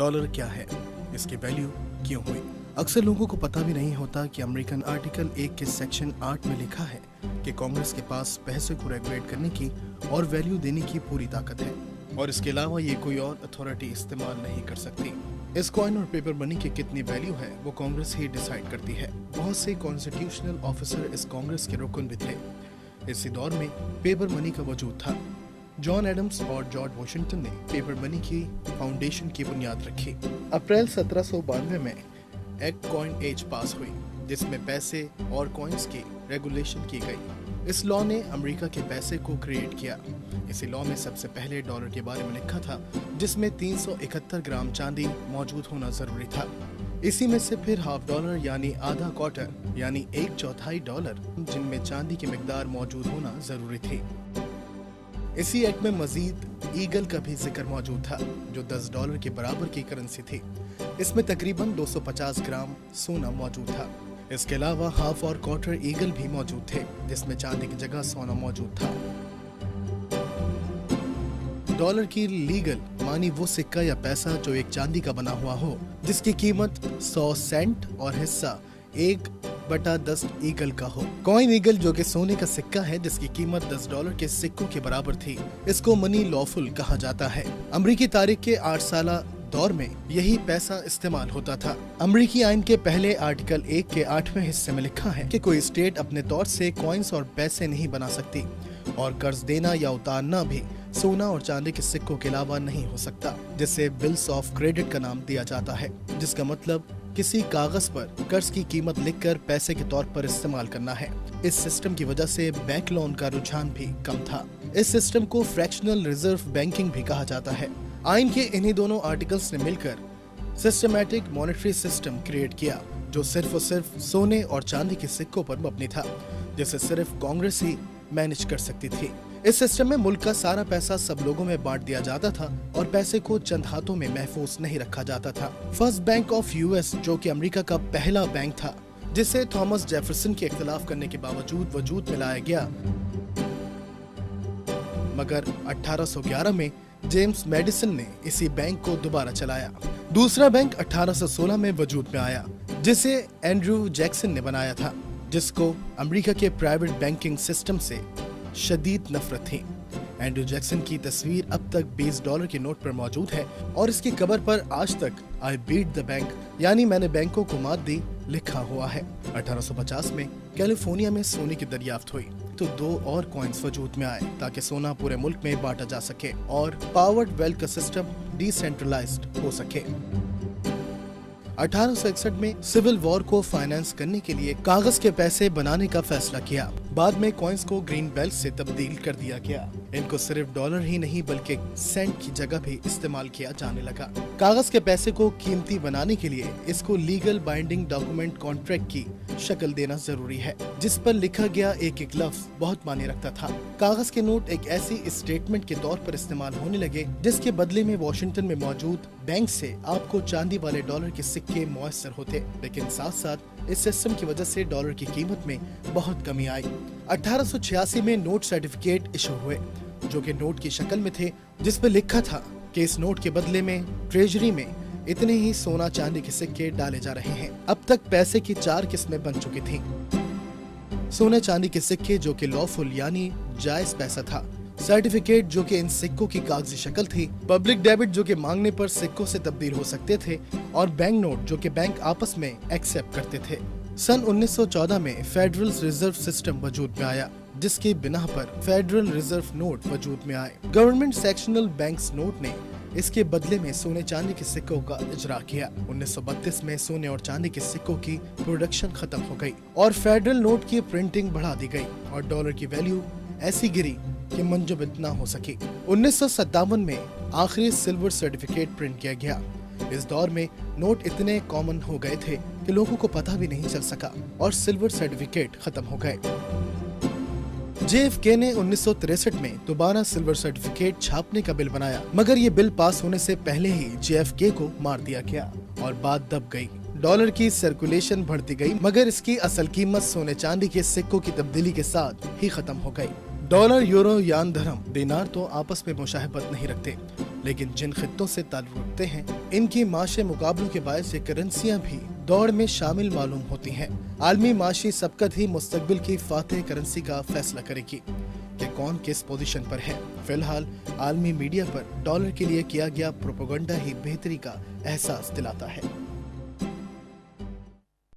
Dollar क्या है, इसकी वैल्यू क्यों हुई। अक्सर लोगों को पता भी नहीं होता कि अमेरिकन आर्टिकल 1 के सेक्शन 8 में लिखा है कि कांग्रेस के पास पैसे को रेगुलेट करने की और वैल्यू देने की पूरी ताकत है और इसके अलावा ये कोई और अथॉरिटी इस्तेमाल नहीं कर सकती। इस कॉइन और पेपर मनी की कितनी वैल्यू है वो कांग्रेस ही डिसाइड करती है। बहुत से कॉन्स्टिट्यूशनल ऑफिसर इस कांग्रेस के रुकन भी थे। इसी दौर में पेपर मनी का वजूद था। जॉन एडम्स और जॉर्ज वॉशिंगटन ने पेपर मनी की फाउंडेशन की बुनियाद रखी। अप्रैल 1792 में एक्ट कॉइन एज पास हुई, जिसमें पैसे और कॉइन्स की रेगुलेशन की गई। इस लॉ ने अमेरिका के पैसे को क्रिएट किया। इसी लॉ में सबसे पहले डॉलर के बारे में लिखा था, जिसमें 371 ग्राम चांदी मौजूद होना जरूरी था। इसी में से फिर हाफ डॉलर यानी आधा क्वार्टर यानी 1/4 डॉलर, जिनमें चांदी की मिकदार मौजूद होना जरूरी थी। इसी एक्ट में मजीद ईगल का भी जिक्र मौजूद था, जो 10 डॉलर के बराबर की करेंसी थी। इसमें तकरीबन 250 ग्राम सोना मौजूद था। इसके अलावा हाफ और क्वार्टर ईगल भी मौजूद थे, जिसमें चांदी की जगह सोना मौजूद था। डॉलर की लीगल मानी वो सिक्का या पैसा जो एक चांदी का बना हुआ हो, जिसकी कीमत 100 सेंट और हिस्सा 1/10 ईगल का हो। कॉइन ईगल जो कि सोने का सिक्का है, जिसकी कीमत 10 डॉलर के सिक्कों के बराबर थी, इसको मनी लॉफुल कहा जाता है। अमरीकी तारीख के 8 साला दौर में यही पैसा इस्तेमाल होता था। अमरीकी आइन के पहले आर्टिकल 1 के 8वें हिस्से में लिखा है कि कोई स्टेट अपने तौर से कॉइन्स और पैसे नहीं बना सकती और कर्ज देना या उतारना भी सोना और चांदी के सिक्कों के अलावा नहीं हो सकता, जिसे बिल्स ऑफ क्रेडिट का नाम दिया जाता है, जिसका मतलब किसी कागज पर कर्ज की कीमत लिखकर पैसे के तौर पर इस्तेमाल करना है। इस सिस्टम की वजह से बैंक लोन का रुझान भी कम था। इस सिस्टम को फ्रैक्शनल रिजर्व बैंकिंग भी कहा जाता है। आइन के इन्हीं दोनों आर्टिकल्स ने मिलकर सिस्टमैटिक मॉनेटरी सिस्टम क्रिएट किया, जो सिर्फ और सिर्फ सोने और चांदी के सिक्कों पर मबनी था, जिसे सिर्फ कांग्रेस ही मैनेज कर सकती थी। इस सिस्टम में मुल्क का सारा पैसा सब लोगों में बांट दिया जाता था और पैसे को चंद हाथों में महफूज नहीं रखा जाता था। फर्स्ट बैंक ऑफ यूएस, जो कि अमेरिका का पहला बैंक था, जिसे थॉमस जेफरसन के इख्तिलाफ करने के बावजूद वजूद में लाया गया, मगर 1811 में जेम्स मेडिसन ने इसी बैंक को दोबारा चलाया। दूसरा बैंक 1816 में वजूद में आया, जिसे एंड्रू जैक्सन ने बनाया था, जिसको अमेरिका के प्राइवेट बैंकिंग सिस्टम से शदीद नफरत थी। एंड्रू जैक्सन की तस्वीर अब तक 20 डॉलर के नोट पर मौजूद है और इसकी कवर पर आज तक आई बीट द बैंक यानी मैंने बैंकों को मात दी लिखा हुआ है। 1850 में कैलिफोर्निया में सोने की दरियाफ्त हुई तो 2 और कॉइन्स वजूद में आए ताकि सोना पूरे मुल्क में बांटा जा सके और पावर्ड वेल्थ का सिस्टम डिसेंट्रलाइज्ड हो सके। 1861 में सिविल वॉर को फाइनेंस करने के लिए कागज के पैसे बनाने का फैसला किया। बाद में कॉइन्स को ग्रीन बेल्ट से तब्दील कर दिया गया। इनको सिर्फ डॉलर ही नहीं बल्कि सेंट की जगह भी इस्तेमाल किया जाने लगा। कागज के पैसे को कीमती बनाने के लिए इसको लीगल बाइंडिंग डॉक्यूमेंट कॉन्ट्रैक्ट की शक्ल देना जरूरी है, जिस पर लिखा गया एक एक लफ्ज बहुत मायने रखता था। कागज के नोट एक ऐसी स्टेटमेंट के तौर पर इस्तेमाल होने लगे, जिसके बदले में वॉशिंगटन में मौजूद बैंक से आपको चांदी वाले डॉलर के सिक्के मुयस्सर होते, लेकिन साथ साथ इस सिस्टम की वजह से डॉलर की कीमत में बहुत कमी आई। 1886 में नोट सर्टिफिकेट इशू हुए, जो कि नोट की शक्ल में थे, जिस पर लिखा था कि इस नोट के बदले में ट्रेजरी में इतने ही सोना चांदी के सिक्के डाले जा रहे हैं। अब तक पैसे की 4 किस्में बन चुकी थीं। सोने चांदी के सिक्के, जो कि लॉफुल यानी जायज पैसा था, सर्टिफिकेट जो कि इन सिक्कों की कागजी शक्ल थी, पब्लिक डेबिट जो कि मांगने पर सिक्कों से तब्दील हो सकते थे, और बैंक नोट जो कि बैंक आपस में एक्सेप्ट करते थे। सन 1914 में फेडरल रिजर्व सिस्टम वजूद में आया, जिसकी बिना पर फेडरल रिजर्व नोट वजूद में आए। गवर्नमेंट सेक्शनल बैंक्स नोट ने इसके बदले में सोने चांदी के सिक्कों का इजरा किया। 1932 में सोने और चांदी के सिक्कों की प्रोडक्शन खत्म हो गई और फेडरल नोट की प्रिंटिंग बढ़ा दी गई और डॉलर की वैल्यू ऐसी गिरी कि मंजूबत न हो सकी। 1957 में आखिरी सिल्वर सर्टिफिकेट प्रिंट किया गया। इस दौर में नोट इतने कॉमन हो गए थे कि लोगों को पता भी नहीं चल सका और सिल्वर सर्टिफिकेट खत्म हो गए। JFK ने 1963 में दोबारा सिल्वर सर्टिफिकेट छापने का बिल बनाया, मगर ये बिल पास होने से पहले ही JFK को मार दिया गया और बात दब गई। डॉलर की सर्कुलेशन बढ़ती गई, मगर इसकी असल कीमत सोने चांदी के सिक्कों की तब्दीली के साथ ही खत्म हो गई। डॉलर, यूरो, यान, धर्म, दिनार तो आपस में मुशाहबत नहीं रखते लेकिन जिन खित्तों से ताल्लुक रखते हैं, इनकी माशी मुकाबलों के बायस ये करेंसियां भी दौड़ में शामिल मालूम होती हैं। आलमी माशी सबकत ही मुस्तकबिल की फातेह करेंसी का फैसला करेगी कि कौन किस पोजीशन पर है। फिलहाल आलमी मीडिया पर डॉलर के लिए किया गया प्रोपेगेंडा ही बेहतरी का एहसास दिलाता है।